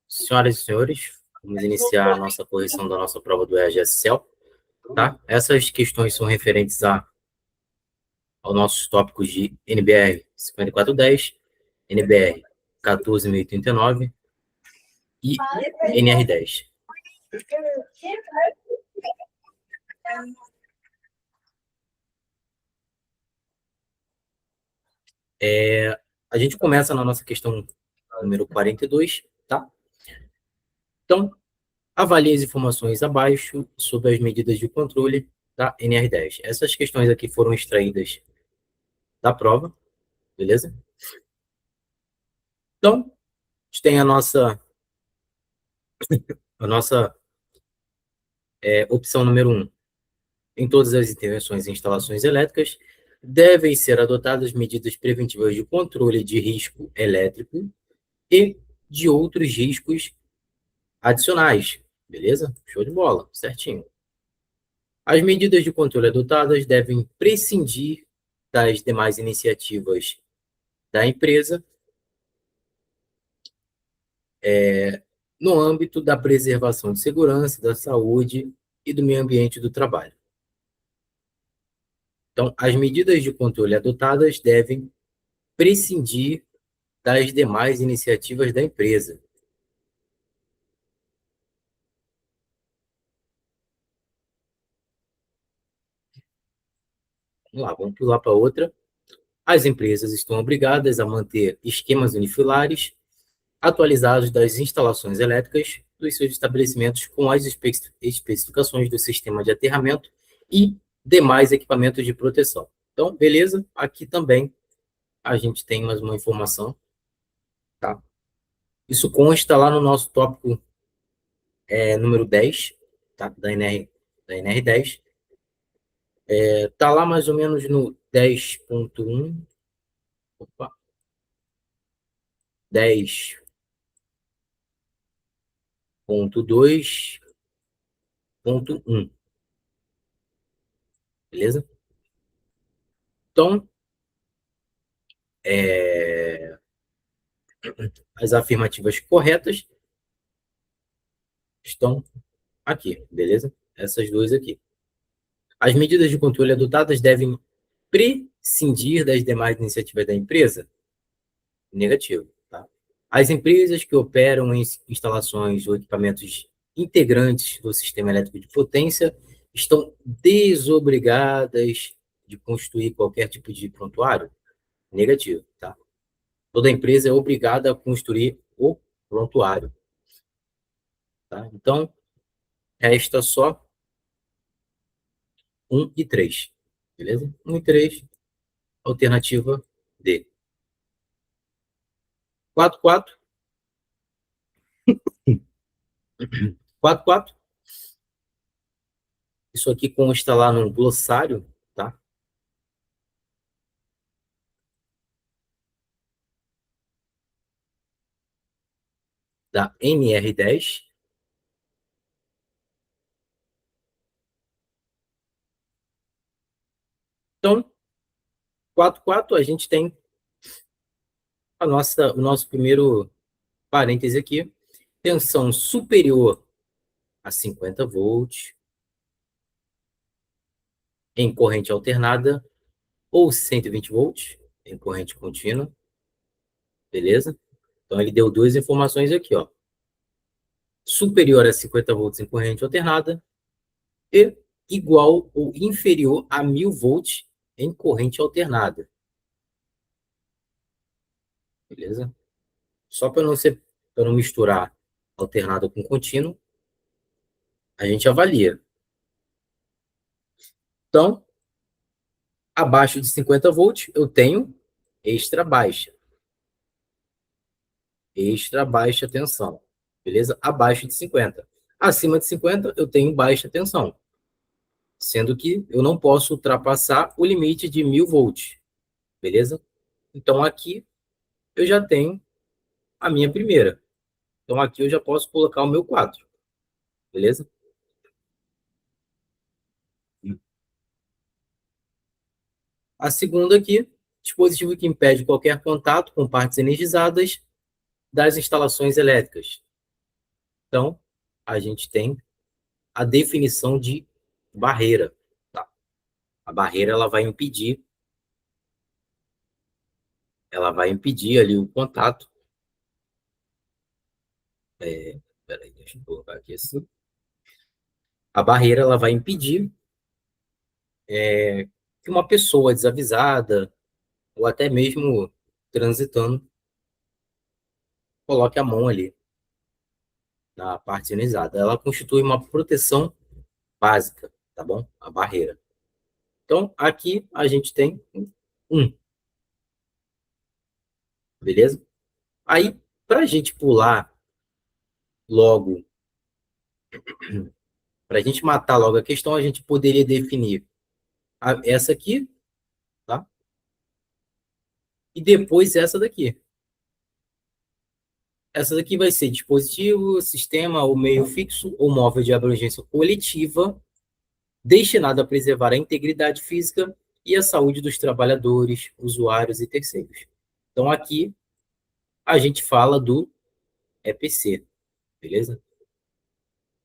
Senhoras e senhores, vamos iniciar a nossa correção da nossa prova do EAGS-CEL, tá? Essas questões são referentes aos nossos tópicos de NBR 5410, NBR 14.039 e NR10. A gente começa na nossa questão número 42, tá? Então, avalie as informações abaixo sobre as medidas de controle da NR10. Essas questões aqui foram extraídas da prova, beleza? Então, a gente tem a nossa opção número 1. Em todas as intervenções e instalações elétricas, devem ser adotadas medidas preventivas de controle de risco elétrico e de outros riscos adicionais. Beleza? Show de bola, certinho. As medidas de controle adotadas devem prescindir das demais iniciativas da empresa no âmbito da preservação de segurança, da saúde e do meio ambiente do trabalho. Então, as medidas de controle adotadas devem prescindir das demais iniciativas da empresa. Vamos lá, vamos pular para outra. As empresas estão obrigadas a manter esquemas unifilares atualizados das instalações elétricas dos seus estabelecimentos com as especificações do sistema de aterramento e demais equipamentos de proteção. Então, beleza? Aqui também a gente tem mais uma informação, tá? Isso consta lá no nosso tópico número 10, tá? Da NR10. Tá lá mais ou menos no 10.1, opa, 10.2.1, beleza? Então, as afirmativas corretas estão aqui, beleza? Essas duas aqui. As medidas de controle adotadas devem prescindir das demais iniciativas da empresa? Negativo, tá? As empresas que operam em instalações ou equipamentos integrantes do sistema elétrico de potência estão desobrigadas de construir qualquer tipo de prontuário? Negativo, tá? Toda empresa é obrigada a construir o prontuário, tá? Então, resta só 1 e 3, beleza? 1 e 3, alternativa D. 4, 4. 4, 4. Isso aqui consta lá no glossário, tá? Da NR10. Então, 4, 4, a gente tem o nosso primeiro parêntese aqui. Tensão superior a 50 volts em corrente alternada ou 120 volts em corrente contínua. Beleza? Então, ele deu duas informações aqui, ó. Superior a 50 volts em corrente alternada e igual ou inferior a 1000 volts em corrente alternada. Beleza? Só para não misturar alternada com contínuo, a gente avalia. Então, abaixo de 50 volts, eu tenho extra baixa. Extra baixa tensão. Beleza? Abaixo de 50. Acima de 50, eu tenho baixa tensão. Sendo que eu não posso ultrapassar o limite de 1000 volts. Beleza? Então, aqui eu já tenho a minha primeira. Então, aqui eu já posso colocar o meu 4. Beleza? A segunda aqui, dispositivo que impede qualquer contato com partes energizadas das instalações elétricas. Então, a gente tem a definição de barreira. Tá? A barreira ela vai impedir ali o contato. Peraí, deixa eu colocar aqui assim. A barreira ela vai impedir que uma pessoa desavisada ou até mesmo transitando coloque a mão ali na parte sinalizada. Ela constitui uma proteção básica, tá bom? A barreira. Então, aqui a gente tem um, beleza? Aí, para a gente pular logo, para a gente matar logo a questão, a gente poderia definir essa aqui, tá? E depois essa daqui. Essa daqui vai ser dispositivo, sistema ou meio fixo ou móvel de abrangência coletiva destinado a preservar a integridade física e a saúde dos trabalhadores, usuários e terceiros. Então, aqui a gente fala do EPC, beleza?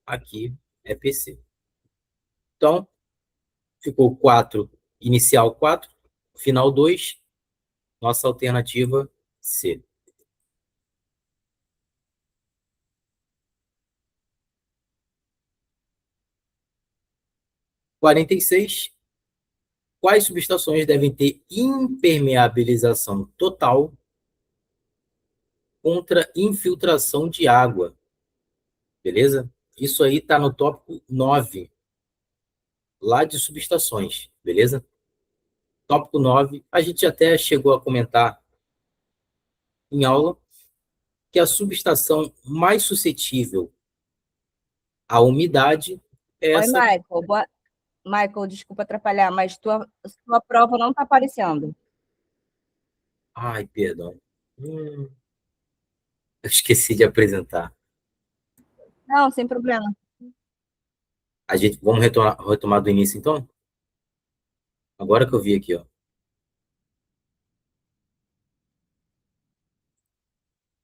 Aqui, EPC. Então, ficou 4, inicial 4, final 2, nossa alternativa C. 46. Quais subestações devem ter impermeabilização total contra infiltração de água? Beleza? Isso aí está no tópico 9, lá de subestações, beleza? Tópico 9, a gente até chegou a comentar em aula que a subestação mais suscetível à umidade é Oi, essa. Michael. Michael, desculpa atrapalhar, mas sua prova não está aparecendo. Ai, perdão. Eu esqueci de apresentar. Não, sem problema. Vamos retomar do início, então? Agora que eu vi aqui, ó.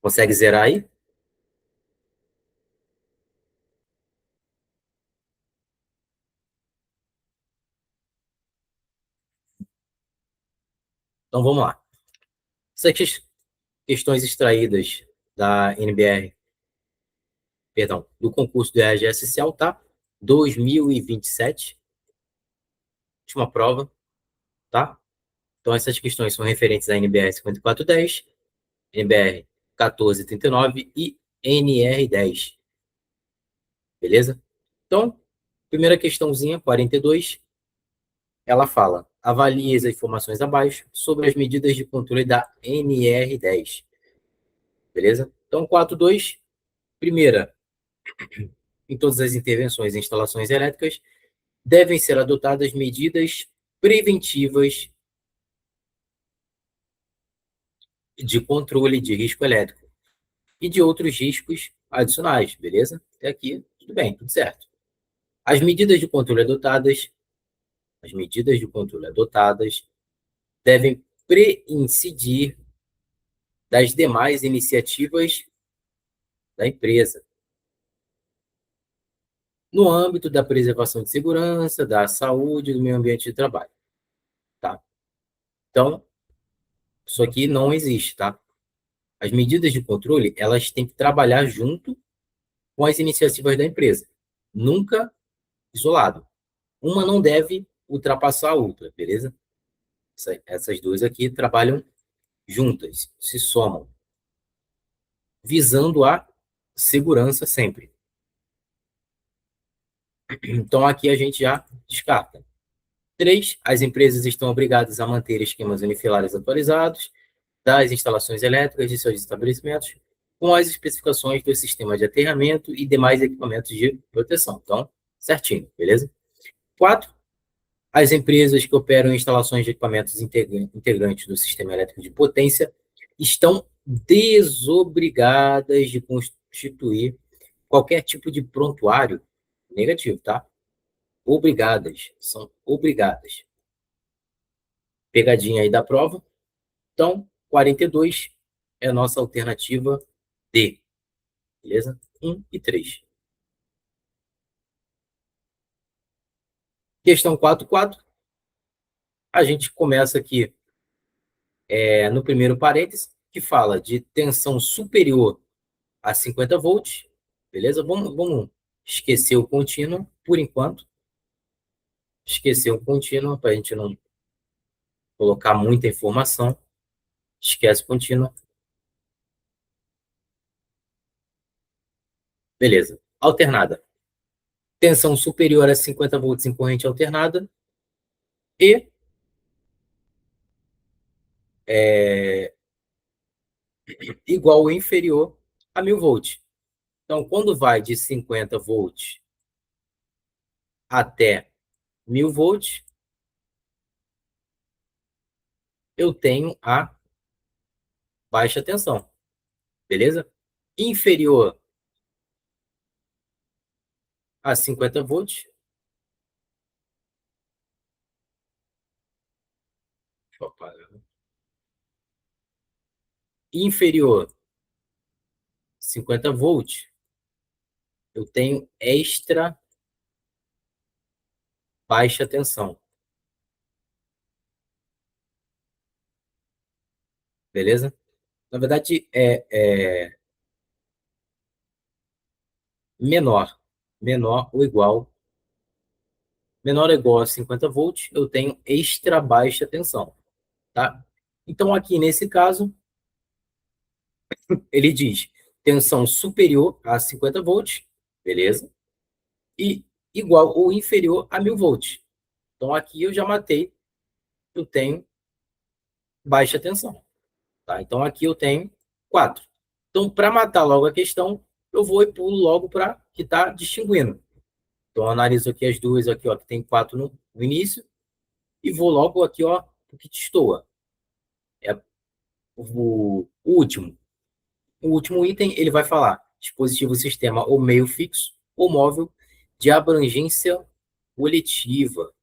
Consegue zerar aí? Então vamos lá. Essas questões extraídas da NBR, perdão, do concurso do EAGSCL, tá? 2027, última prova, tá? Então essas questões são referentes à NBR 5410, NBR 1439 e NR10, beleza? Então, primeira questãozinha, 42, ela fala: avalie as informações abaixo sobre as medidas de controle da NR10. Beleza? Então, 4.2, primeira, em todas as intervenções e instalações elétricas, devem ser adotadas medidas preventivas de controle de risco elétrico e de outros riscos adicionais, beleza? Até aqui, tudo bem, tudo certo. As medidas de controle adotadas devem preincidir das demais iniciativas da empresa, no âmbito da preservação de segurança, da saúde e do meio ambiente de trabalho. Tá? Então, isso aqui não existe, tá? As medidas de controle, elas têm que trabalhar junto com as iniciativas da empresa, nunca isolado. Uma não deve ultrapassar a outra, beleza? Essas duas aqui trabalham juntas, se somam, visando a segurança sempre. Então, aqui a gente já descarta. 3. As empresas estão obrigadas a manter esquemas unifilares atualizados das instalações elétricas de seus estabelecimentos com as especificações do sistema de aterramento e demais equipamentos de proteção. Então, certinho, beleza? 4. As empresas que operam instalações de equipamentos integrantes do sistema elétrico de potência estão desobrigadas de constituir qualquer tipo de prontuário negativo, tá? Obrigadas, são obrigadas. Pegadinha aí da prova. Então, 42 é a nossa alternativa D, beleza? 1 e 3. Questão 4.4. A gente começa aqui no primeiro parêntese, que fala de tensão superior a 50 volts, beleza? Vamos esquecer o contínuo, por enquanto. Esquecer o contínuo, para a gente não colocar muita informação. Esquece o contínuo. Beleza. Alternada. Tensão superior a 50 volts em corrente alternada. E igual ou inferior a 1000 volts. Então, quando vai de 50 volts até 1000 volts, eu tenho a baixa tensão, beleza? Inferior a 50 volts, deixa eu apagar. Inferior 50 volts, eu tenho extra baixa tensão, beleza? Na verdade, é menor, menor ou igual a 50 volts, eu tenho extra baixa tensão, tá? Então, aqui nesse caso, ele diz tensão superior a 50 volts, beleza? E igual ou inferior a 1000 volts. Então, aqui eu já matei, eu tenho baixa tensão, tá? Então, aqui eu tenho 4. Então, para matar logo a questão, eu vou e pulo logo para que está distinguindo. Então, eu analiso aqui as duas, aqui, ó, que tem 4 no início, e vou logo aqui, ó, o que destoa. É o último. O último item, ele vai falar dispositivo sistema ou meio fixo ou móvel de abrangência coletiva,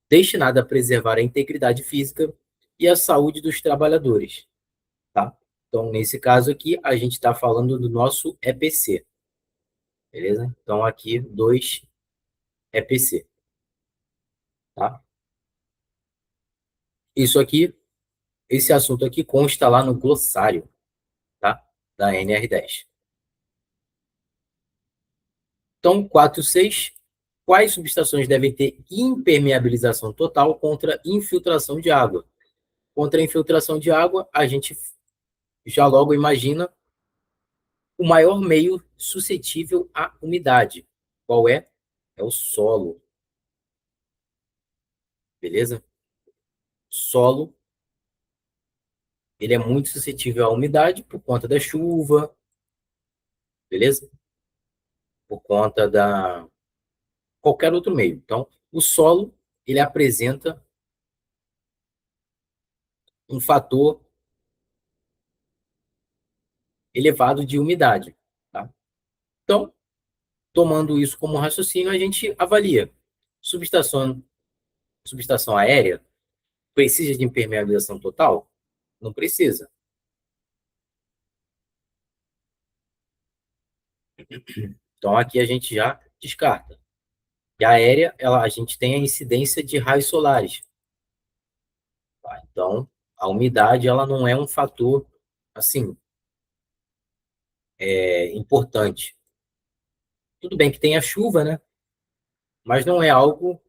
destinado a preservar a integridade física e a saúde dos trabalhadores, tá? Então, nesse caso aqui, a gente está falando do nosso EPC, beleza? Então, aqui, 2 EPC, tá? Isso aqui, esse assunto aqui consta lá no glossário, tá? Da NR10. Então, 4.6. Quais subestações devem ter impermeabilização total contra infiltração de água? Contra a infiltração de água, a gente já logo imagina o maior meio suscetível à umidade. Qual é? É o solo, beleza? Solo, ele é muito suscetível à umidade por conta da chuva, beleza? Por conta da qualquer outro meio. Então, o solo, ele apresenta um fator elevado de umidade, tá? Então, tomando isso como raciocínio, a gente avalia. Subestação, subestação aérea precisa de impermeabilização total? Não precisa. Então, aqui a gente já descarta. E a aérea, a gente tem a incidência de raios solares. Tá? Então, a umidade ela não é um fator assim importante. Tudo bem que tem a chuva, né? Mas não é algo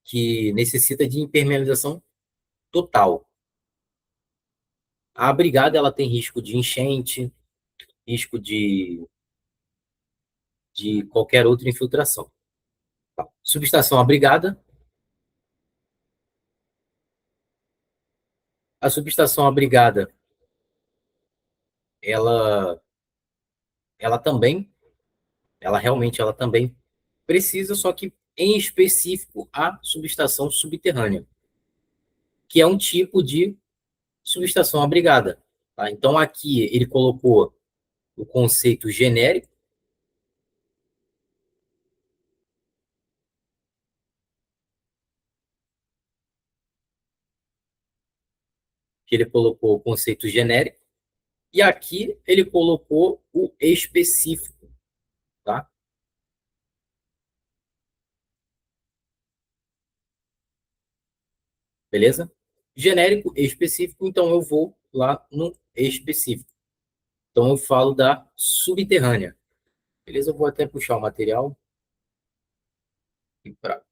que necessita de impermeabilização total. A abrigada ela tem risco de enchente, risco de qualquer outra infiltração. Tá? Subestação abrigada. A subestação abrigada, ela, ela também, ela também precisa, só que em específico a subestação subterrânea, que é um tipo de subestação abrigada. Tá? Então aqui ele colocou o conceito genérico, que ele colocou o conceito genérico, E aqui ele colocou o específico, tá? Beleza? Genérico, específico, então eu vou lá no específico. Então eu falo da subterrânea. Beleza? Eu vou até puxar o material para a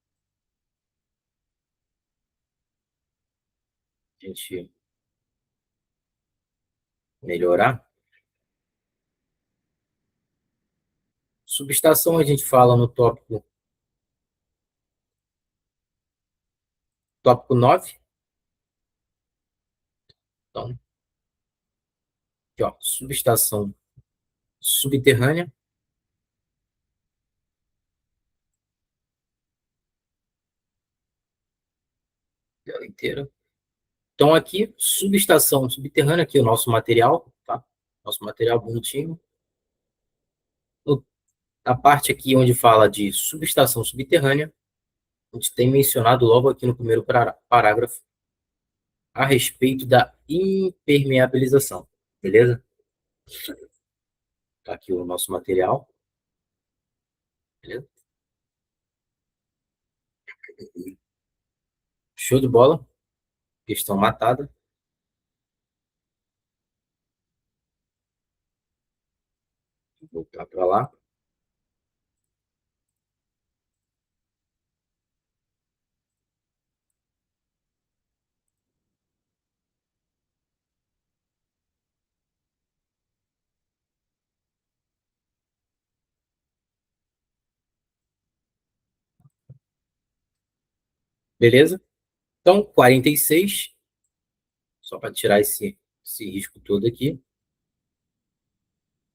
gente melhorar. Subestação a gente fala no tópico 9. Então, aqui, ó, subestação subterrânea, ela inteira. Então, aqui, subestação subterrânea, aqui o nosso material, tá? Nosso material bonitinho. A parte aqui onde fala de subestação subterrânea, a gente tem mencionado logo aqui no primeiro parágrafo a respeito da impermeabilização, beleza? Tá aqui o nosso material, beleza? Show de bola, questão matada. Vou voltar para lá. Beleza? Então, 46, só para tirar esse risco todo aqui.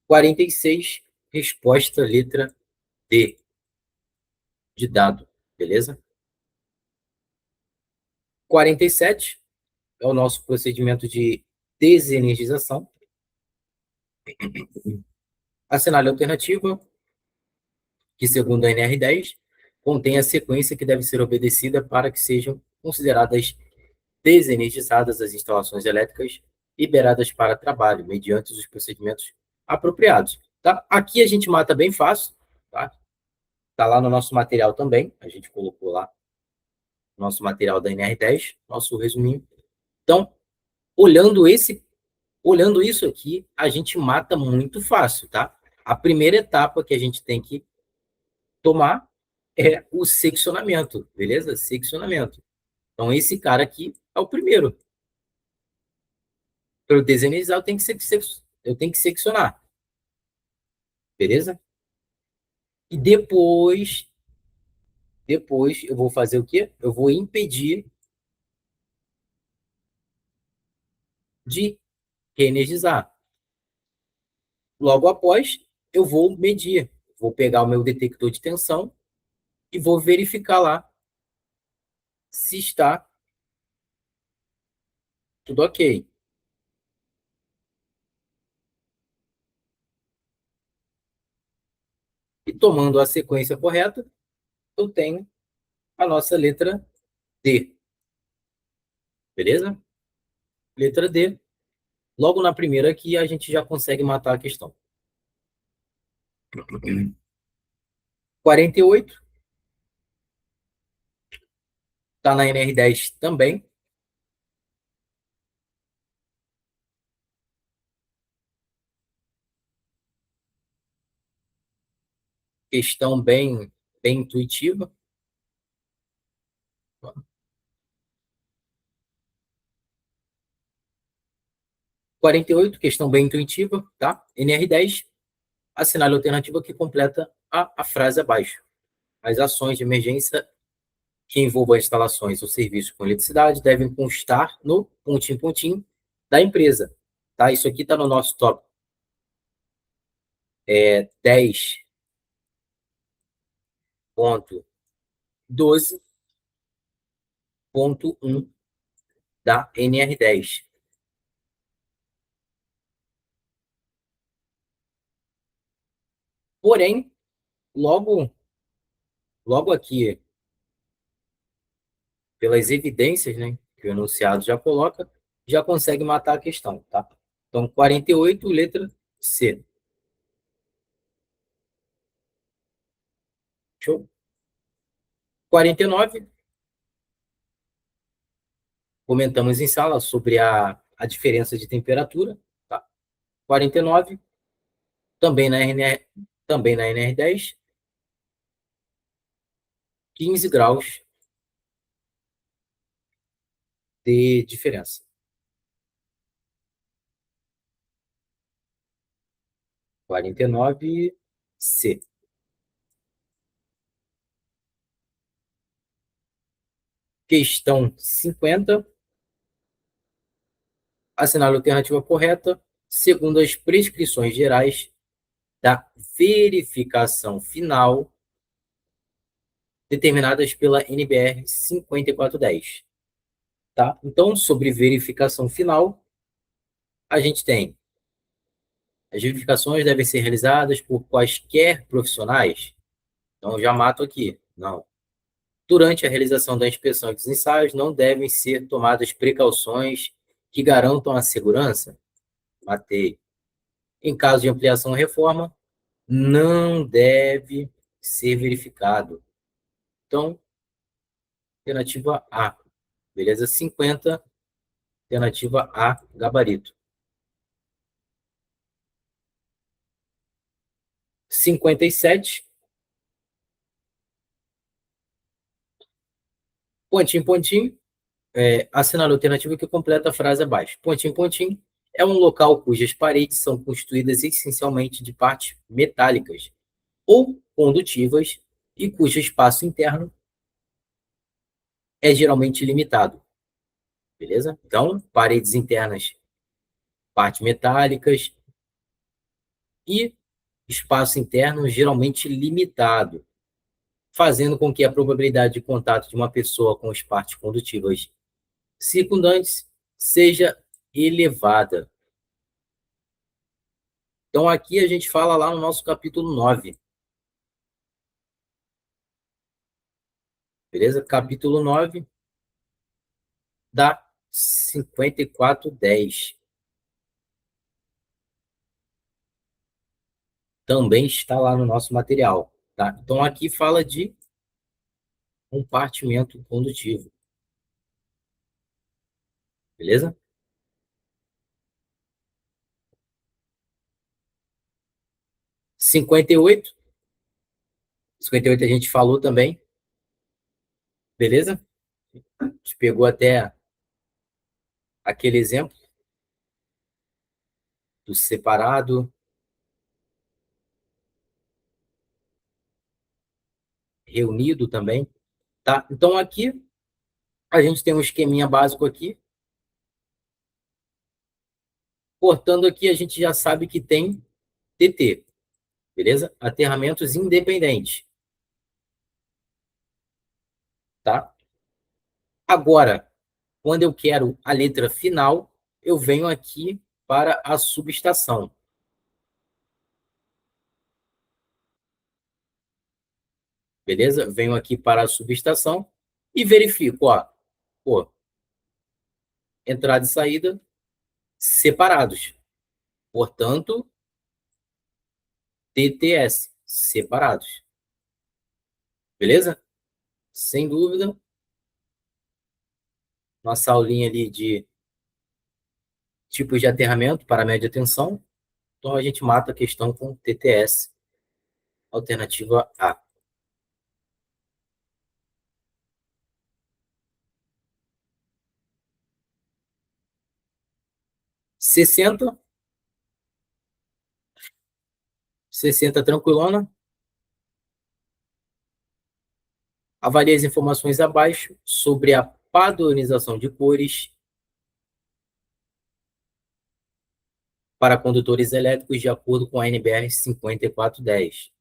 46, resposta letra D, de dado, beleza? 47 é o nosso procedimento de desenergização. A cenário alternativa, que segundo a NR10, contém a sequência que deve ser obedecida para que sejam consideradas desenergizadas as instalações elétricas liberadas para trabalho, mediante os procedimentos apropriados. Tá? Aqui a gente mata bem fácil, tá? Tá lá no nosso material também, a gente colocou lá no nosso material da NR10, nosso resuminho. Então, olhando isso aqui, a gente mata muito fácil, tá? A primeira etapa que a gente tem que tomar é o seccionamento, beleza? Seccionamento. Então, esse cara aqui é o primeiro. Para eu desenizar, eu tenho que seccionar, beleza? E depois eu vou fazer o quê? Eu vou impedir de reenergizar. Logo após, eu vou medir. Vou pegar o meu detector de tensão e vou verificar lá se está tudo ok. E tomando a sequência correta, eu tenho a nossa letra D. Beleza? Letra D. Logo na primeira aqui, a gente já consegue matar a questão. 48. Está na NR10 também. Questão bem intuitiva. 48, questão bem intuitiva, tá? NR10, a cenário alternativa que completa a frase abaixo. As ações de emergência que envolvam instalações ou serviços com eletricidade devem constar no pontinho da empresa. Tá? Isso aqui está no nosso top 10.12.1 da NR10. Porém, logo aqui, pelas evidências, né, que o enunciado já coloca, já consegue matar a questão, tá? Então, 48, letra C. Show? 49, comentamos em sala sobre a diferença de temperatura. Tá? 49, também na NR10, 15 graus de diferença. 49, C. Questão 50. Assinale a alternativa correta, segundo as prescrições gerais da verificação final determinadas pela NBR 5410. Tá? Então, sobre verificação final, a gente tem: as verificações devem ser realizadas por quaisquer profissionais. Então, eu já mato aqui. Não. Durante a realização da inspeção e dos ensaios, não devem ser tomadas precauções que garantam a segurança. Matei. Em caso de ampliação ou reforma, não deve ser verificado. Então, alternativa A. Beleza? 50, alternativa A, gabarito. 57, pontinho, pontinho, assinale a alternativa que completa a frase abaixo. Pontinho, pontinho, é um local cujas paredes são constituídas essencialmente de partes metálicas ou condutivas e cujo espaço interno é geralmente limitado. Beleza? Então, paredes internas, partes metálicas e espaço interno geralmente limitado, fazendo com que a probabilidade de contato de uma pessoa com as partes condutivas circundantes seja elevada. Então, aqui a gente fala lá no nosso capítulo 9. Beleza? Capítulo 9 da 5410. Também está lá no nosso material. Tá? Então, aqui fala de compartimento condutivo. Beleza? 58. 58 a gente falou também. Beleza? A gente pegou até aquele exemplo do separado, reunido também. Tá? Então, aqui a gente tem um esqueminha básico aqui. Cortando aqui, a gente já sabe que tem TT. Beleza? Aterramentos independentes. Tá? Agora, quando eu quero a letra final, eu venho aqui para a subestação. Beleza? Venho aqui para a subestação e verifico, ó, pô, entrada e saída separados. Portanto, TTS separados. Beleza? Sem dúvida, nossa aulinha ali de tipos de aterramento para média tensão. Então, a gente mata a questão com TTS, alternativa A. 60, 60 tranquilona. Avalie as informações abaixo sobre a padronização de cores para condutores elétricos de acordo com a NBR 5410.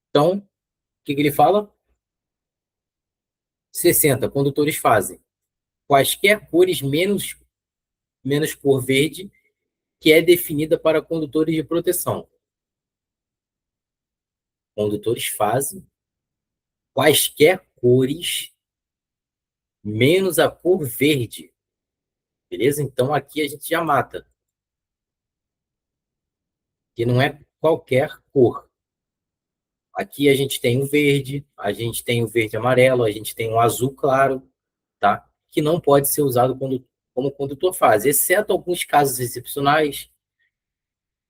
Então, o que ele fala? 60. Condutores fazem quaisquer cores menos cor verde, que é definida para condutores de proteção. Condutores fazem quaisquer cores menos a cor verde, beleza? Então, aqui a gente já mata, que não é qualquer cor. Aqui a gente tem o verde, a gente tem o verde amarelo, a gente tem o azul claro, tá? Que não pode ser usado como condutor fase, exceto alguns casos excepcionais,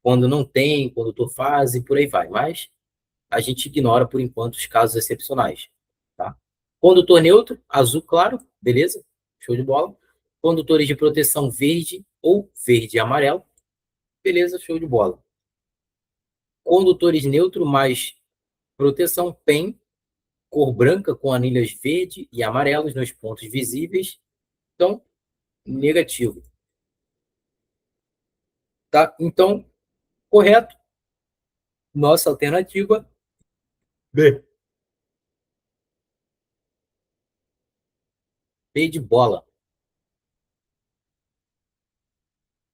quando não tem condutor fase, e por aí vai. Mas a gente ignora, por enquanto, os casos excepcionais, tá? Condutor neutro, azul claro, beleza? Show de bola. Condutores de proteção verde ou verde e amarelo, beleza? Show de bola. Condutores neutro mais proteção PEN, cor branca com anilhas verde e amarelos nos pontos visíveis, então, negativo. Tá? Então, correto. Nossa alternativa B. B de bola.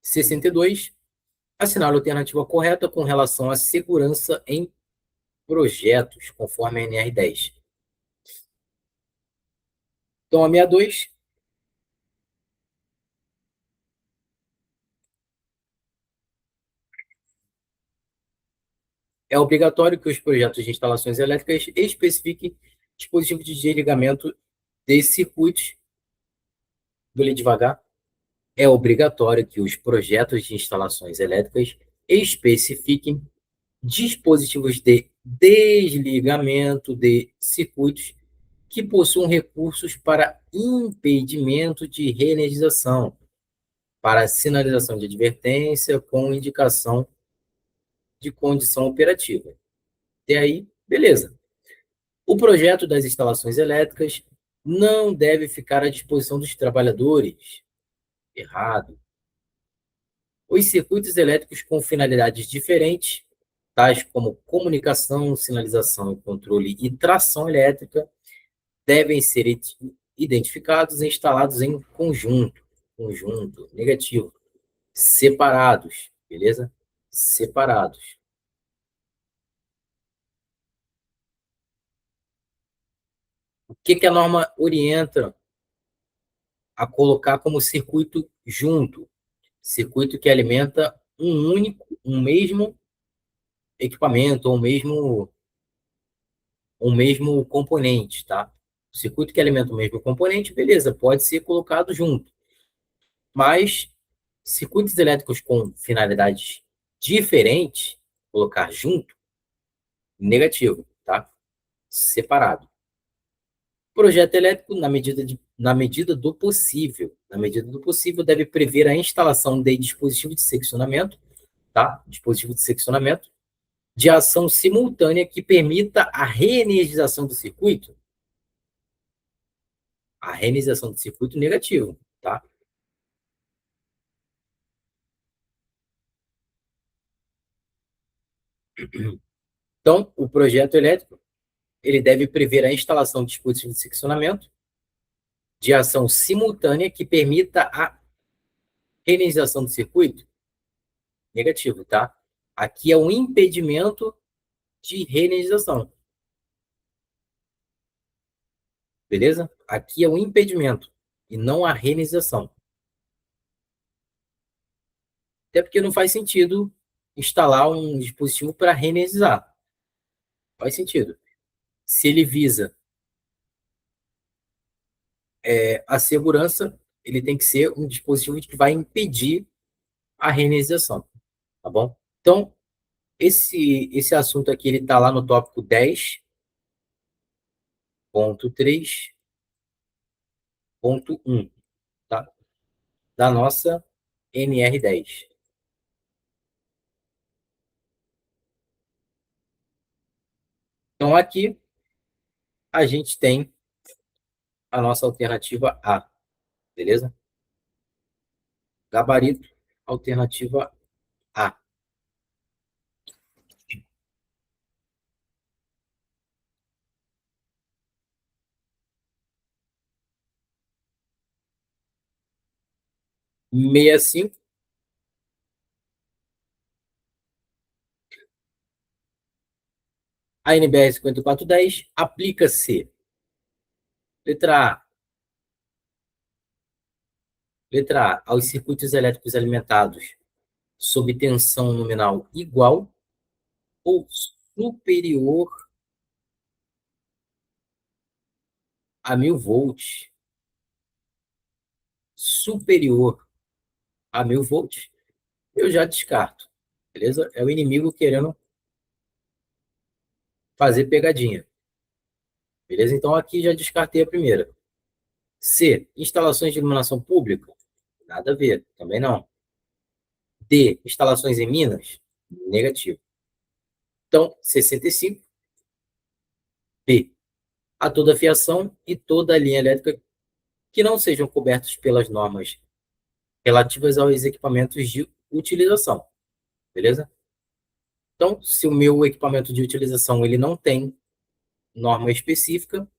62. Assinale a alternativa correta com relação à segurança em projetos, conforme a NR10. Então, a 62 é obrigatório que os projetos de instalações elétricas especifiquem dispositivos de desligamento de circuitos. Vou ler devagar. É obrigatório que os projetos de instalações elétricas especifiquem dispositivos de desligamento de circuitos que possuam recursos para impedimento de reenergização, para sinalização de advertência com indicação de condição operativa. E aí, beleza. O projeto das instalações elétricas não deve ficar à disposição dos trabalhadores. Errado. Os circuitos elétricos com finalidades diferentes, tais como comunicação, sinalização, controle e tração elétrica, devem ser identificados e instalados em conjunto, negativo, separados, beleza? Separados. O que a norma orienta a colocar como circuito junto? Circuito que alimenta um mesmo equipamento, um mesmo componente, tá? Circuito que alimenta o mesmo componente, beleza, pode ser colocado junto. Mas circuitos elétricos com finalidades diferentes, colocar junto, negativo, tá? Separado. Projeto elétrico, na medida do possível, deve prever a instalação de dispositivo de seccionamento, tá? Dispositivo de seccionamento, de ação simultânea que permita a reenergização do circuito. A reenergização do circuito negativo, tá? Então, o projeto elétrico, ele deve prever a instalação de dispositivos de seccionamento de ação simultânea que permita a reenergização do circuito negativo, tá? Aqui é um impedimento de reenergização, beleza? Aqui é um impedimento e não a reenergização. Até porque não faz sentido instalar um dispositivo para reenergizar. Faz sentido. Se ele visa a segurança, ele tem que ser um dispositivo que vai impedir a reenergização, tá bom? Então, esse assunto aqui, ele está lá no tópico 10.3.1, tá? Da nossa NR10. Então, aqui a gente tem a nossa alternativa A, beleza? Gabarito, alternativa A. Meia cinco. A NBR 5410 aplica-se. Letra A. Letra A, aos circuitos elétricos alimentados sob tensão nominal igual ou superior a 1000 volts. Superior a 1000 volts, eu já descarto, beleza? É o inimigo querendo fazer pegadinha, beleza? Então aqui já descartei a primeira. C, instalações de iluminação pública, nada a ver, também não. D, instalações em minas, negativo. Então, 65. B, a toda fiação e toda linha elétrica que não sejam cobertos pelas normas relativas aos equipamentos de utilização, beleza? Então, se o meu equipamento de utilização ele não tem norma específica,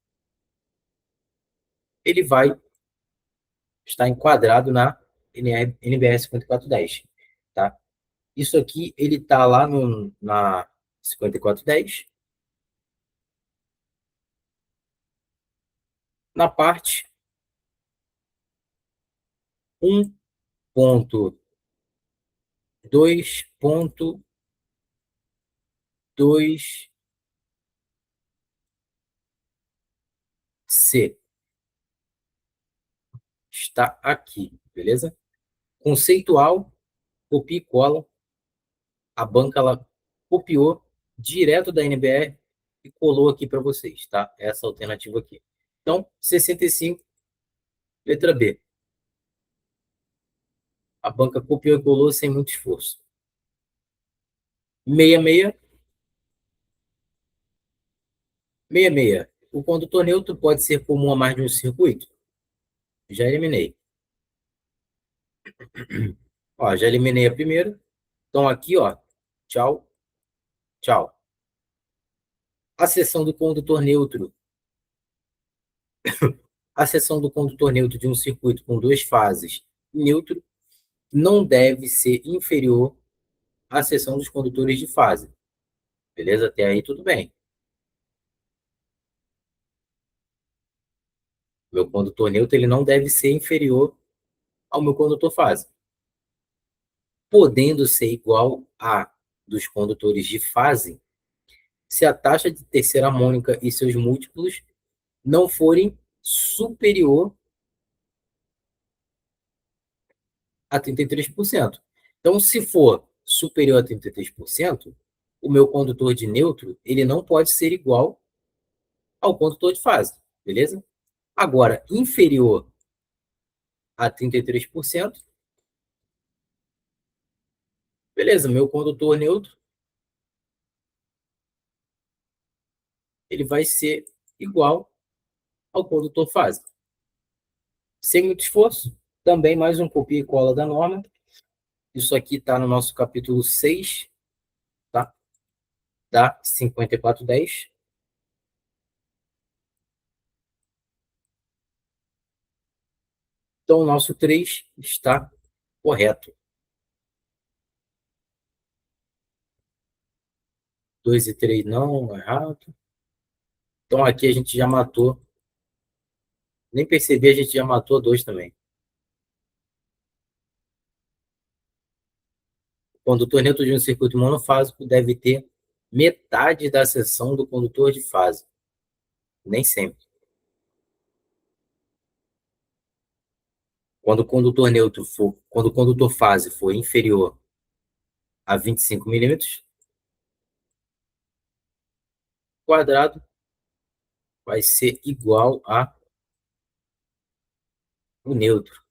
ele vai estar enquadrado na NBR 5410, tá? Isso aqui, ele está lá na 5410, na parte 1.2.2c. Está aqui, beleza? Conceitual, copia e cola. A banca, ela copiou direto da NBR e colou aqui para vocês, tá? Essa alternativa aqui. Então, 65, letra B. A banca copiou e colou sem muito esforço. 66. 66. O condutor neutro pode ser comum a mais de um circuito? Já eliminei. Ó, já eliminei a primeira. Então aqui, ó, tchau, tchau. A seção do condutor neutro. A seção do condutor neutro de um circuito com duas fases neutro não deve ser inferior à seção dos condutores de fase. Beleza? Até aí tudo bem. Meu condutor neutro ele não deve ser inferior ao meu condutor fase, podendo ser igual a dos condutores de fase se a taxa de terceira harmônica e seus múltiplos não forem superior a 33%. Então, se for superior a 33%, o meu condutor de neutro ele não pode ser igual ao condutor de fase, beleza? Agora, inferior a 33%, beleza, meu condutor neutro ele vai ser igual ao condutor fase. Sem muito esforço, também mais um copia e cola da norma. Isso aqui está no nosso capítulo 6, tá? Da 5410. Então, o nosso 3 está correto. 2 e 3 não, errado. Então, aqui a gente já matou. Nem percebi, a gente já matou 2 também. O condutor neutro de um circuito monofásico deve ter metade da seção do condutor de fase. Nem sempre. Quando o condutor neutro for, quando o condutor fase for inferior a 25 milímetros, quadrado vai ser igual a o neutro.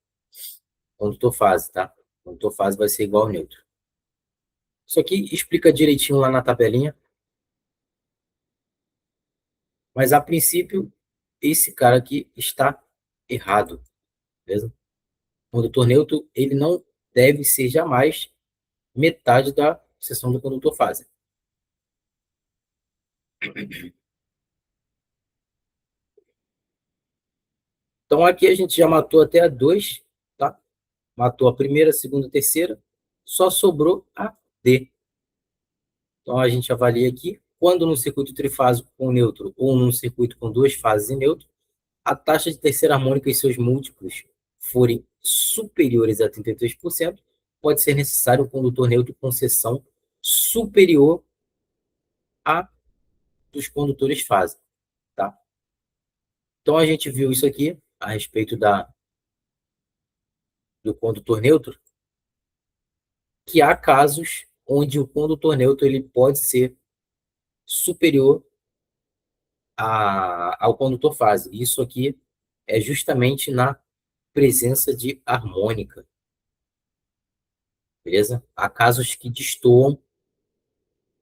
Condutor fase, tá? Condutor fase vai ser igual ao neutro. Isso aqui explica direitinho lá na tabelinha. Mas a princípio, esse cara aqui está errado, beleza? O condutor neutro, ele não deve ser jamais metade da seção do condutor fase. Então aqui a gente já matou até a 2, tá? Matou a primeira, a segunda, a terceira. Só sobrou a D. Então a gente avalia aqui. Quando num circuito trifásico com neutro ou num circuito com duas fases em neutro, a taxa de terceira harmônica e seus múltiplos forem superiores a 33%, pode ser necessário um condutor neutro com seção superior a dos condutores fase, tá? Então, a gente viu isso aqui a respeito do condutor neutro, que há casos onde o condutor neutro ele pode ser superior ao condutor fase. Isso aqui é justamente na presença de harmônica, beleza? Há casos que destoam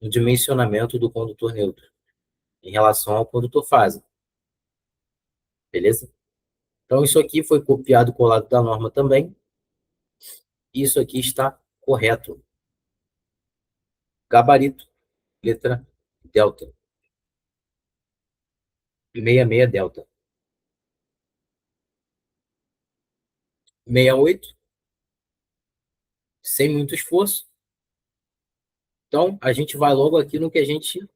no dimensionamento do condutor neutro em relação ao condutor fase, beleza? Então, isso aqui foi copiado e colado da norma também. Isso aqui está correto. Gabarito, letra delta. 66 delta. 68, sem muito esforço. Então, a gente vai logo aqui no que a gente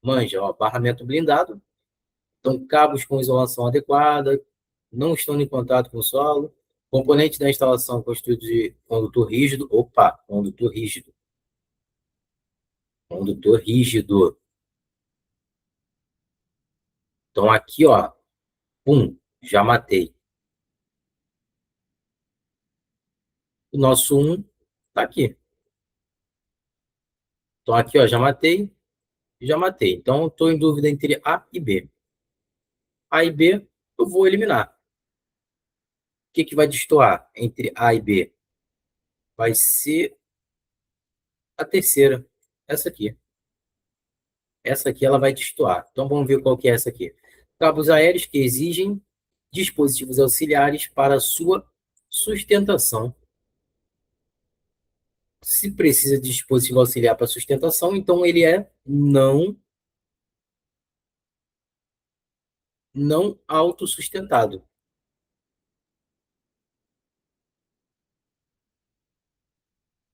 manja, ó, barramento blindado. Então, cabos com isolação adequada, não estando em contato com o solo. Componente da instalação constituído de condutor rígido. Opa, condutor rígido. Condutor rígido. Então, aqui, ó, pum, já matei. O nosso 1 tá aqui. Então, aqui, ó, já matei, já matei. Então, estou em dúvida entre A e B. A e B, eu vou eliminar. O que, que vai destoar entre A e B? Vai ser a terceira, essa aqui. Essa aqui ela vai destoar. Então, vamos ver qual que é essa aqui. Cabos aéreos que exigem dispositivos auxiliares para sua sustentação. Se precisa de dispositivo auxiliar para sustentação, então ele é não autossustentado.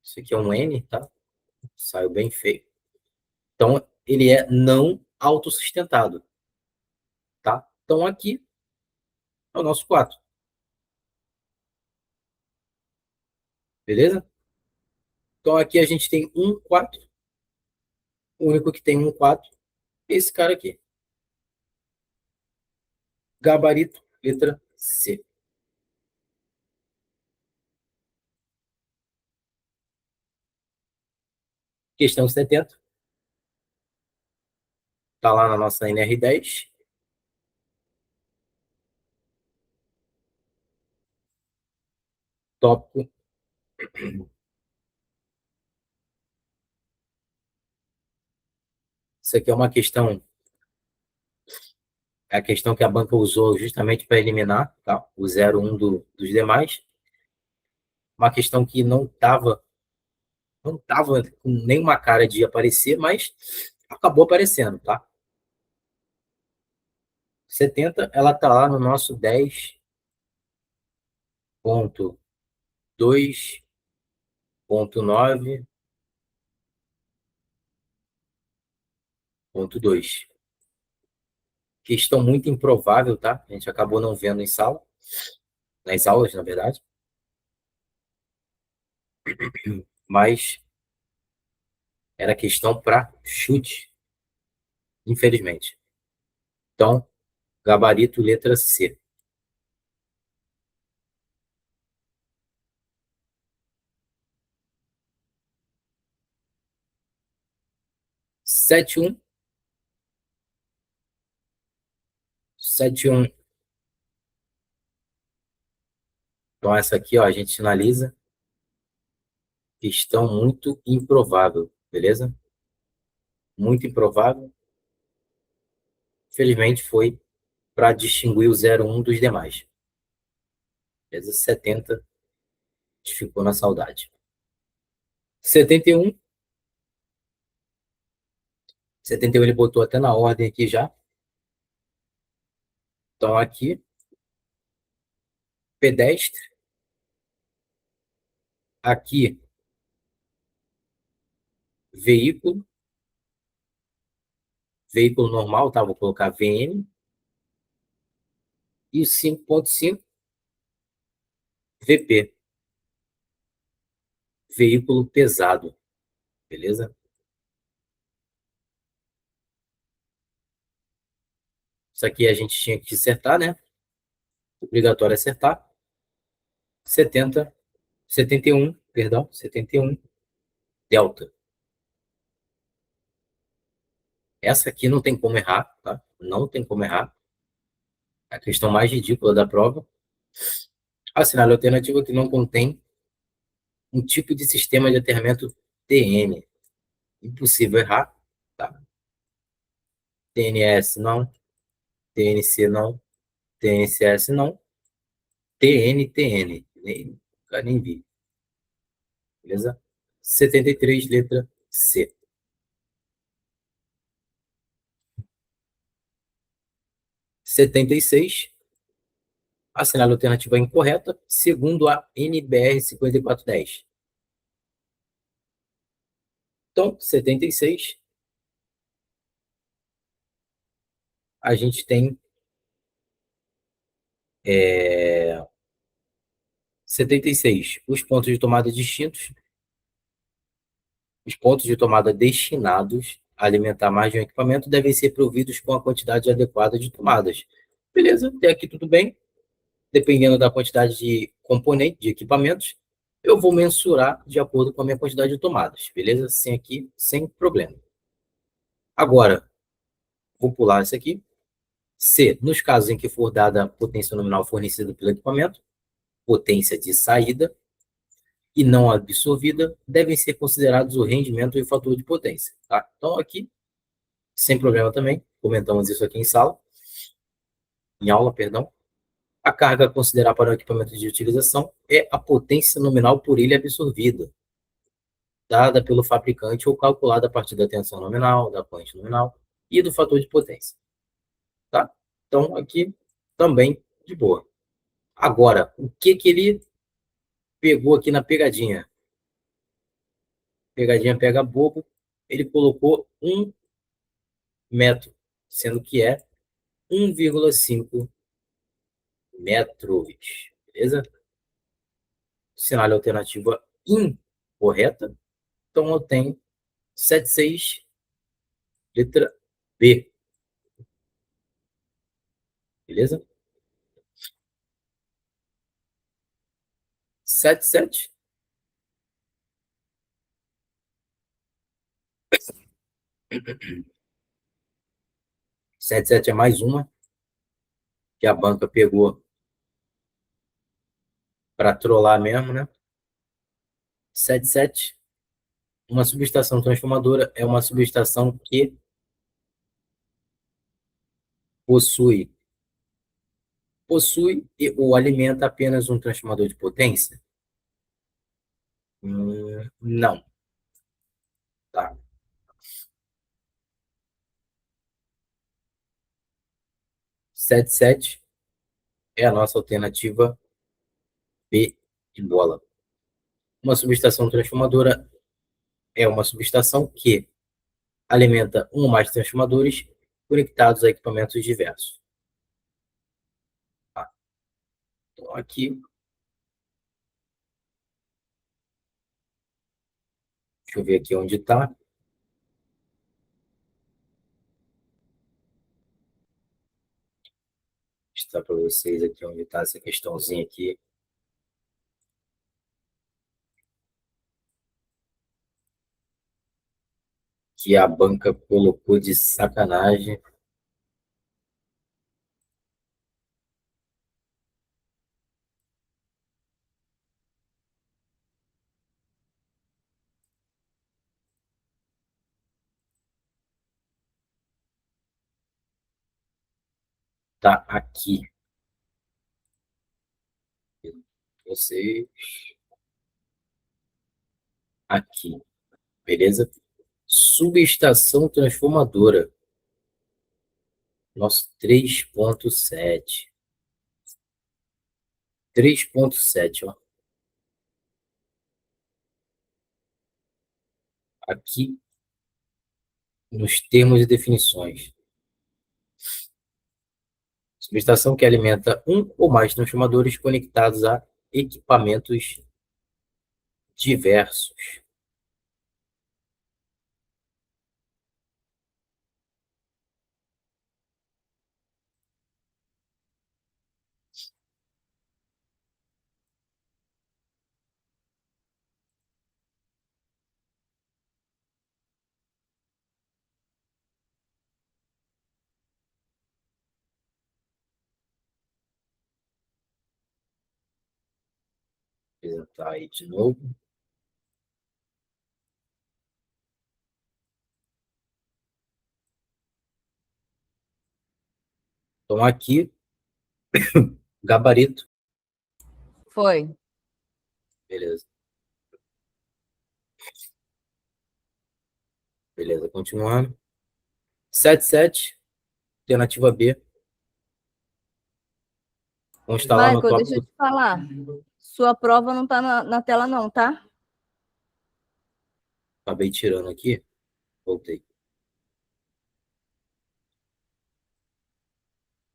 Isso aqui é um N, tá? Saiu bem feio. Então, ele é não autossustentado, tá? Então, aqui é o nosso 4. Beleza? Então, aqui a gente tem 1, 4. O único que tem 1, 4 é esse cara aqui. Gabarito, letra C. Questão 70. Está lá na nossa NR10. Tópico. Isso aqui é uma questão. É a questão que a banca usou justamente para eliminar, tá? O 0,1 dos demais. Uma questão que não tava com nenhuma cara de aparecer, mas acabou aparecendo, tá? 70, ela tá lá no nosso 10.2.9.2. Questão muito improvável, tá? A gente acabou não vendo em sala, nas aulas, na verdade. Mas era questão para chute, infelizmente. Então, gabarito, letra C. 71. 71. Então, essa aqui, ó, a gente finaliza. Questão muito improvável, beleza? Muito improvável. Felizmente foi para distinguir o 0,1 dos demais. Beleza? 70 ficou na saudade. 71. 71 ele botou até na ordem aqui já. Então aqui, pedestre. Aqui, veículo. Veículo normal, tá? Vou colocar VN. E 5.5 VP, veículo pesado, beleza? Isso aqui a gente tinha que acertar, né? Obrigatório acertar. 71, perdão, 71, delta. Essa aqui não tem como errar, tá? Não tem como errar. A questão mais ridícula da prova. Assinale a alternativa que não contém um tipo de sistema de aterramento TN. Impossível errar, tá? TNS não, TNC não, TNCS não, TNTN. Nem vi. Beleza? 73, letra C. 76, assinale a alternativa incorreta, segundo a NBR 5410. Então, 76, a gente tem 76, os pontos de tomada distintos, os pontos de tomada destinados a alimentar mais de um equipamento devem ser providos com a quantidade adequada de tomadas. Beleza, até aqui tudo bem. Dependendo da quantidade de componente, de equipamentos, eu vou mensurar de acordo com a minha quantidade de tomadas, beleza? Sem aqui, sem problema. Agora, vou pular isso aqui. Se, nos casos em que for dada a potência nominal fornecida pelo equipamento, potência de saída e não absorvida, devem ser considerados o rendimento e o fator de potência, tá? Então, aqui, sem problema também, comentamos isso aqui em aula, perdão. A carga a considerar para o equipamento de utilização é a potência nominal por ele absorvida, dada pelo fabricante ou calculada a partir da tensão nominal, da corrente nominal e do fator de potência, tá? Então, aqui também de boa. Agora, o que que ele pegou aqui na pegadinha? Pegadinha pega bobo, ele colocou 1 metro, sendo que é 1,5 metros, beleza? Sinal alternativa incorreta. Então, eu tenho 76, letra B, beleza? 77, 77 é mais uma que a banca pegou para trollar mesmo, né? 77, uma subestação transformadora é uma subestação que possui ou alimenta apenas um transformador de potência? Não, tá? 77 é a nossa alternativa B de bola. Uma subestação transformadora é uma subestação que alimenta um ou mais transformadores conectados a equipamentos diversos. Tá? Então, aqui, deixa eu ver aqui onde está. Mostrar para vocês aqui onde está essa questãozinha aqui. Que a banca colocou de sacanagem. Tá aqui. Vocês aqui, beleza? Subestação transformadora. Nosso 3.7. 3.7, ó. Aqui nos termos e definições. Subestação que alimenta um ou mais transformadores conectados a equipamentos diversos. Vou apresentar aí de novo. Então, aqui, gabarito. Foi. Beleza. Beleza, continuando. 77, alternativa B. Vamos instalar no Michael, deixa eu tópico. te falar. Sua prova não está na tela, não, tá? Acabei tirando aqui. Voltei.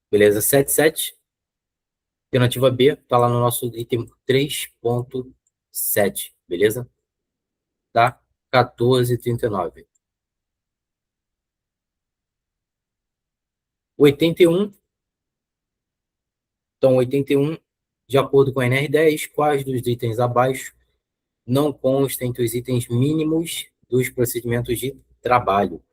Beleza, 77. Alternativa B, está lá no nosso item 3.7, beleza? Tá? 14,39. 81. Então, 81, de acordo com a NR10, quais dos itens abaixo não constam entre os itens mínimos dos procedimentos de trabalho?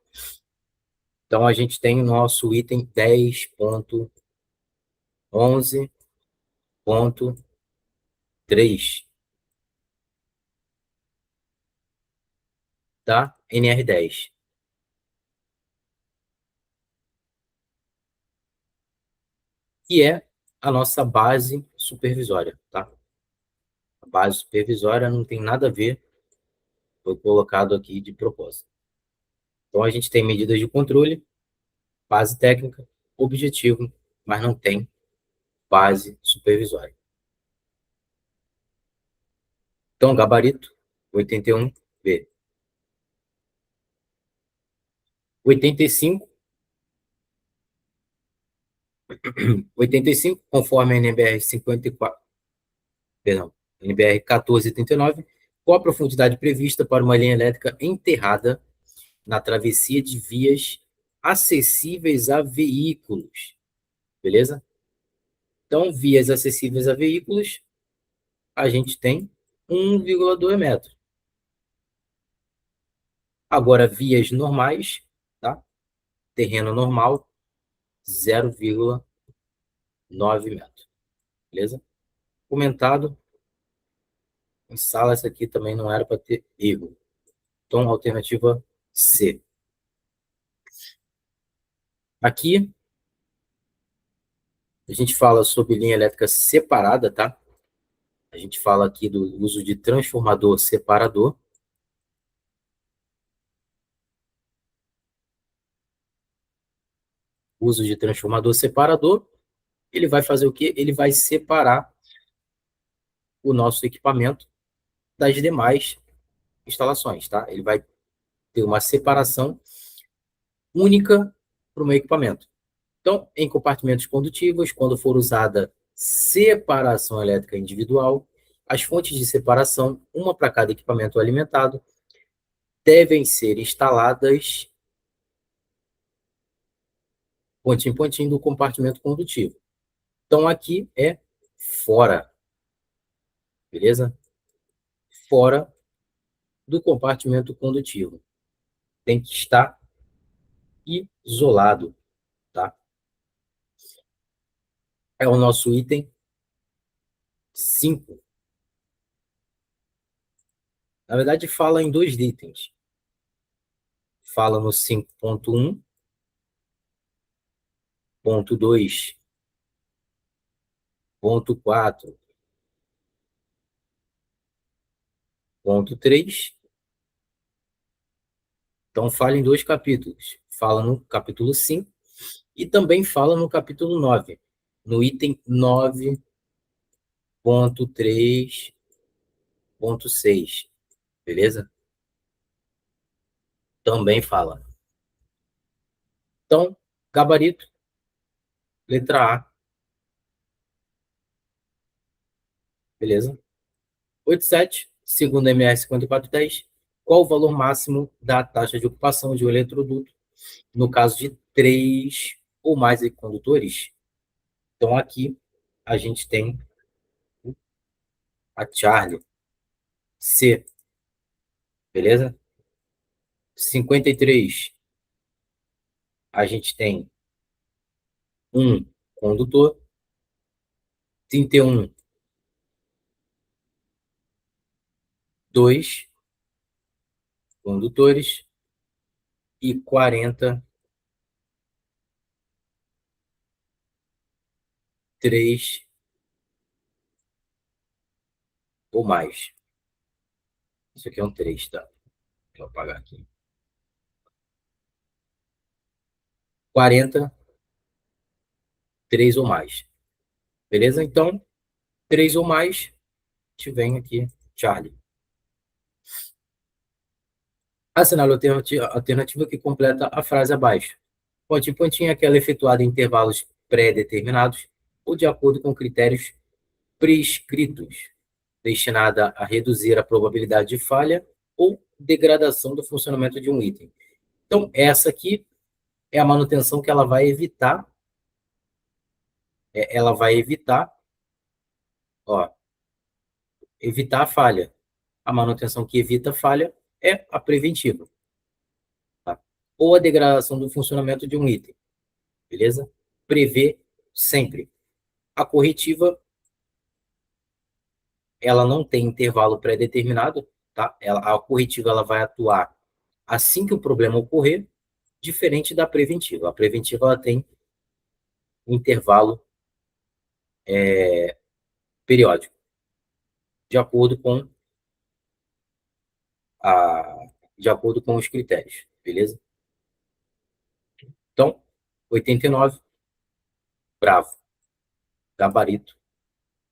Então, a gente tem o nosso item 10.11.3, tá? NR10. Que é a nossa base supervisória, tá? A base supervisória não tem nada a ver, foi colocado aqui de propósito. Então, a gente tem medidas de controle, base técnica, objetivo, mas não tem base supervisória. Então, gabarito, 81B. 85, 85, conforme a NBR 54, perdão, NBR 1439, qual a profundidade prevista para uma linha elétrica enterrada na travessia de vias acessíveis a veículos? Beleza? Então, vias acessíveis a veículos, a gente tem 1,2 metros. Agora, vias normais, tá? Terreno normal, 0,9 metros. Beleza? Comentado, em sala, essa aqui também não era para ter erro. Então, alternativa C. Aqui, a gente fala sobre linha elétrica separada, tá? A gente fala aqui do uso de transformador separador. Uso de transformador separador, ele vai fazer o quê? Ele vai separar o nosso equipamento das demais instalações, tá? Ele vai ter uma separação única para o meu equipamento. Então, em compartimentos condutivos, quando for usada separação elétrica individual, as fontes de separação, uma para cada equipamento alimentado, devem ser instaladas pontinho em pontinho do compartimento condutivo. Então, aqui é fora, beleza? Fora do compartimento condutivo. Tem que estar isolado, tá? É o nosso item 5. Na verdade, fala em dois itens. Fala no 5.1, ponto 2, ponto 4, ponto 3. Então, fala em dois capítulos. Fala no capítulo 5 e também fala no capítulo 9, no item 9.3.6. Beleza? Também fala. Então, gabarito, letra A. Beleza? 87, segundo a MS 5410, qual o valor máximo da taxa de ocupação de um eletroduto no caso de 3 ou mais condutores? Então, aqui a gente tem a Charlie C, beleza? 53, a gente tem um condutor. 31, 2 condutores. E 40, 3 ou mais. Isso aqui é um 3, tá? Vou apagar aqui. 40, 3 ou mais. Beleza? Então, 3 ou mais, a gente vem aqui, Charlie. Assinale a alternativa que completa a frase abaixo. Pontinho, pontinho, aquela efetuada em intervalos pré-determinados ou de acordo com critérios prescritos, destinada a reduzir a probabilidade de falha ou degradação do funcionamento de um item. Então, essa aqui é a manutenção que ela vai evitar, ó, evitar a falha. A manutenção que evita a falha é a preventiva, tá? Ou a degradação do funcionamento de um item, beleza? Prevê sempre. A corretiva, ela não tem intervalo pré-determinado, tá? A corretiva ela vai atuar assim que o problema ocorrer, diferente da preventiva. A preventiva ela tem um intervalo periódico, de acordo com de acordo com os critérios, beleza? Então, 89, bravo. Gabarito,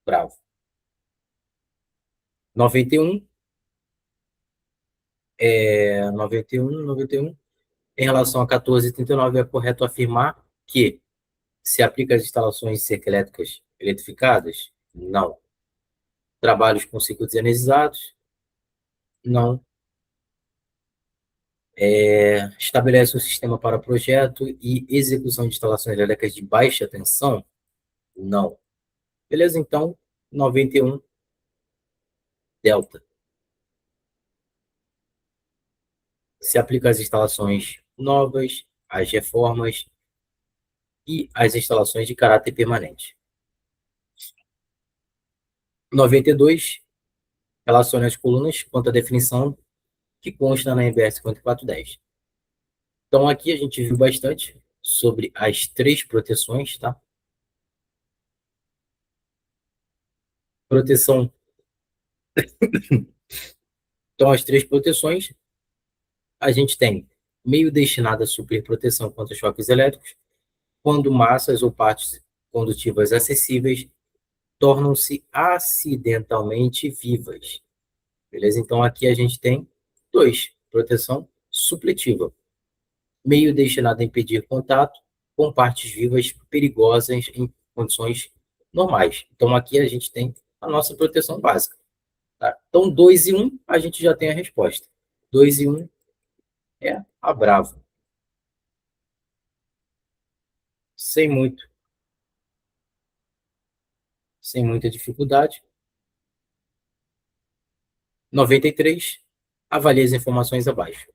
bravo. 91, 91. Em relação a 1439, é correto afirmar que se aplica às instalações de cerca elétricas eletrificadas? Não. Trabalhos com circuitos energizados? Não. Estabelece um sistema para projeto e execução de instalações elétricas de baixa tensão? Não. Beleza? Então, 91, delta. Se aplica às instalações novas, às reformas e às instalações de caráter permanente. 92, relaciona as colunas quanto à definição que consta na NBR 5410. Então, aqui a gente viu bastante sobre as 3 proteções, tá? Proteção. Então, as 3 proteções, a gente tem meio destinado a suprir proteção contra choques elétricos, quando massas ou partes condutivas acessíveis tornam-se acidentalmente vivas. Beleza? Então, aqui a gente tem 2, proteção supletiva, meio destinado a impedir contato com partes vivas perigosas em condições normais. Então, aqui a gente tem a nossa proteção básica. Tá? Então, 2 e 1, a gente já tem a resposta. 2 e 1 é a Bravo. Sem muita dificuldade. 93, avalie as informações abaixo.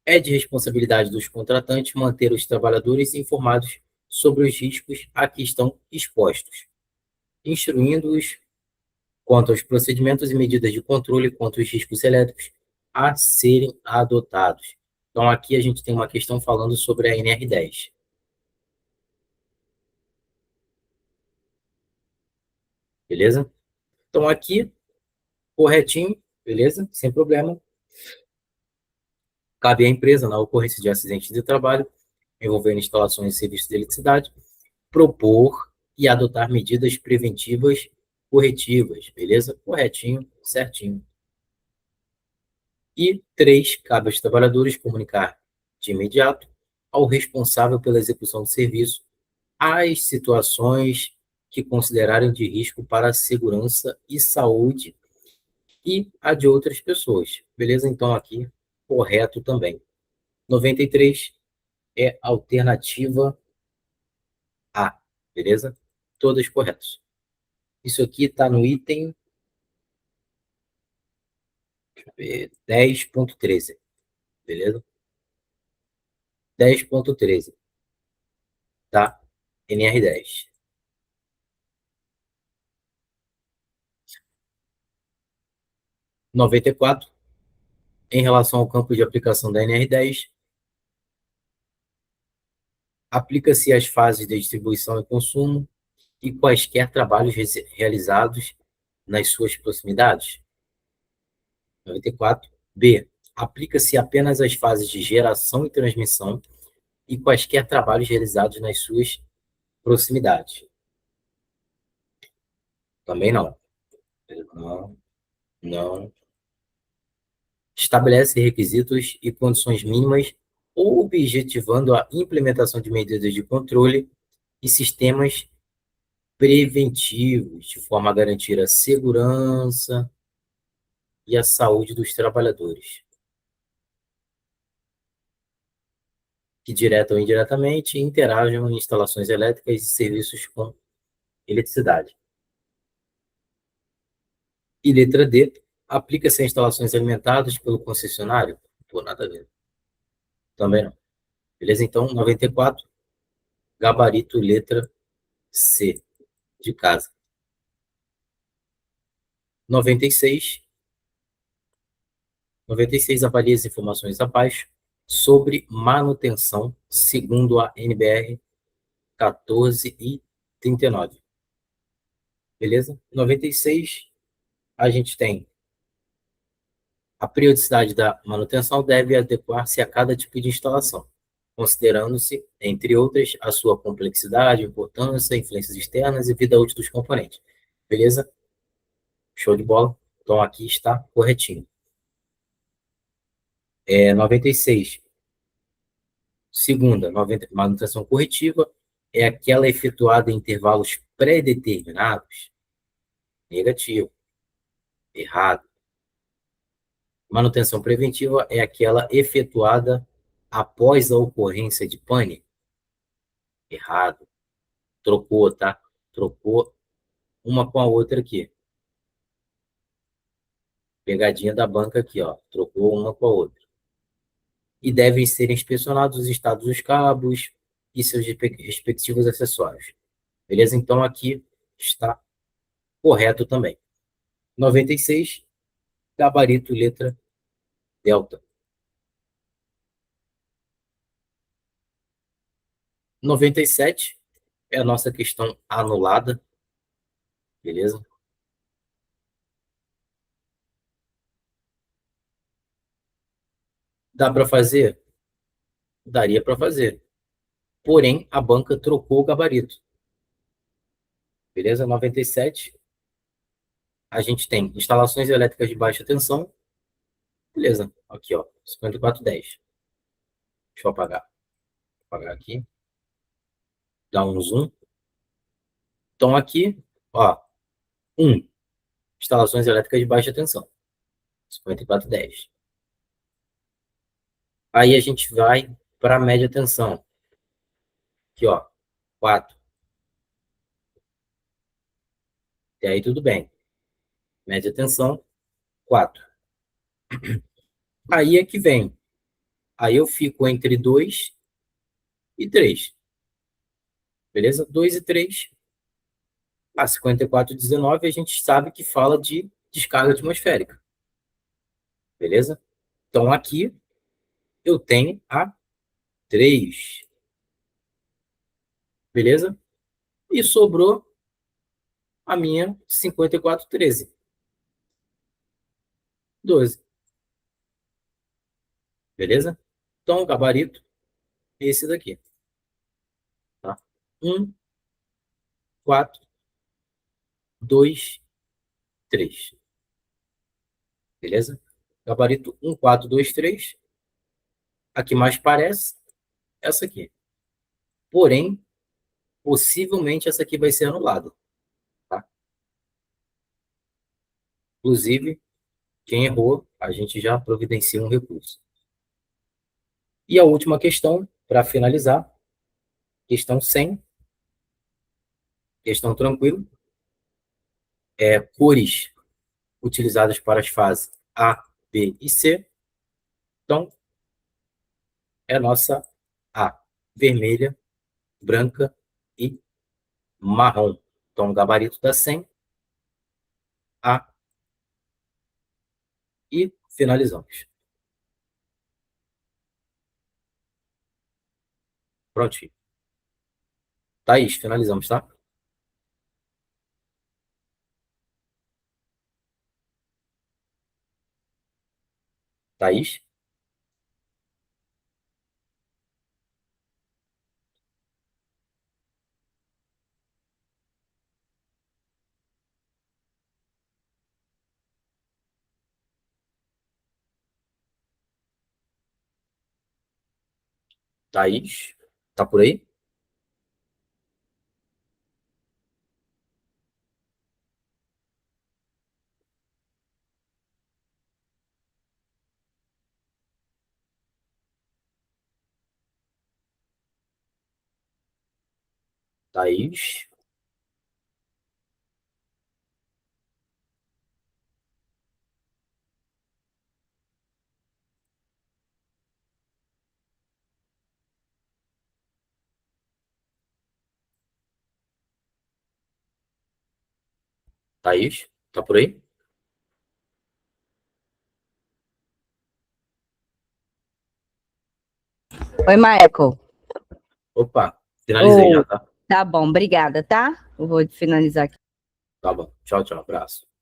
É de responsabilidade dos contratantes manter os trabalhadores informados sobre os riscos a que estão expostos, instruindo-os quanto aos procedimentos e medidas de controle contra os riscos elétricos a serem adotados. Então, aqui a gente tem uma questão falando sobre a NR10. Beleza? Então, aqui, corretinho, beleza? Sem problema. Cabe à empresa, na ocorrência de acidentes de trabalho envolvendo instalações e serviços de eletricidade, propor e adotar medidas preventivas corretivas, beleza? Corretinho, certinho. E 3, cabe aos trabalhadores comunicar de imediato ao responsável pela execução do serviço as situações que considerarem de risco para a segurança e saúde e a de outras pessoas. Beleza? Então, aqui, correto também. 93 é a alternativa A. Beleza? Todas corretas. Isso aqui está no item 10.13. Beleza? 10.13. Tá? NR10. 94, em relação ao campo de aplicação da NR10, aplica-se às fases de distribuição e consumo e quaisquer trabalhos realizados nas suas proximidades. 94. B. Aplica-se apenas às fases de geração e transmissão e quaisquer trabalhos realizados nas suas proximidades. Também não. Não, não. Estabelece requisitos e condições mínimas, objetivando a implementação de medidas de controle e sistemas preventivos, de forma a garantir a segurança e a saúde dos trabalhadores, que direta ou indiretamente interajam em instalações elétricas e serviços com eletricidade. E letra D, aplica-se a instalações alimentadas pelo concessionário? Pô, nada a ver. Também não. Beleza? Então, 94, gabarito, letra C, de casa. 96, 96 avalia as informações abaixo sobre manutenção, segundo a NBR 14 e 39. Beleza? 96, a gente tem a periodicidade da manutenção deve adequar-se a cada tipo de instalação, considerando-se, entre outras, a sua complexidade, importância, influências externas e vida útil dos componentes. Beleza? Show de bola? Então aqui está corretinho. 96. Segunda, manutenção corretiva é aquela efetuada em intervalos pré-determinados. Negativo. Errado. Manutenção preventiva é aquela efetuada após a ocorrência de pane. Errado. Trocou, tá? Trocou uma com a outra aqui. Pegadinha da banca aqui, ó. Trocou uma com a outra. E devem ser inspecionados os estados dos cabos e seus respectivos acessórios. Beleza? Então, aqui está correto também. 96, gabarito, letra delta. 97 é a nossa questão anulada. Beleza? Dá para fazer? Daria para fazer. Porém, a banca trocou o gabarito. Beleza? 97. A gente tem instalações elétricas de baixa tensão. Beleza. Aqui, ó. 5410. Deixa eu apagar. Vou apagar aqui. Dá um zoom. Então, aqui, ó. 1. Instalações elétricas de baixa tensão. 5410. Aí a gente vai para a média tensão. Aqui, ó. 4. E aí tudo bem. Média tensão, 4. Aí é que vem. Aí eu fico entre 2 e 3. Beleza? 2 e 3. A 5419 a gente sabe que fala de descarga atmosférica. Beleza? Então aqui eu tenho a 3. Beleza? E sobrou a minha 5413. 12. Beleza? Então o gabarito é esse daqui. Tá? 1, 4, 2, 3. Beleza? Gabarito 1, 4, 2, 3. A que mais parece, essa aqui. Porém, possivelmente essa aqui vai ser anulada. Inclusive, quem errou, a gente já providencia um recurso. E a última questão, para finalizar, questão 100, questão tranquilo, cores utilizadas para as fases A, B e C. Então, é a nossa A, vermelha, branca e marrom. Então, o gabarito da 100, A, e finalizamos. Prontinho. Thaís, finalizamos, tá? Thaís? Thaís? Tá por aí? Thaís? Thaís? Tá por aí? Oi, Michael. Opa, finalizei já, tá? Tá bom, obrigada, tá? Eu vou finalizar aqui. Tá bom. Tchau, tchau. Abraço.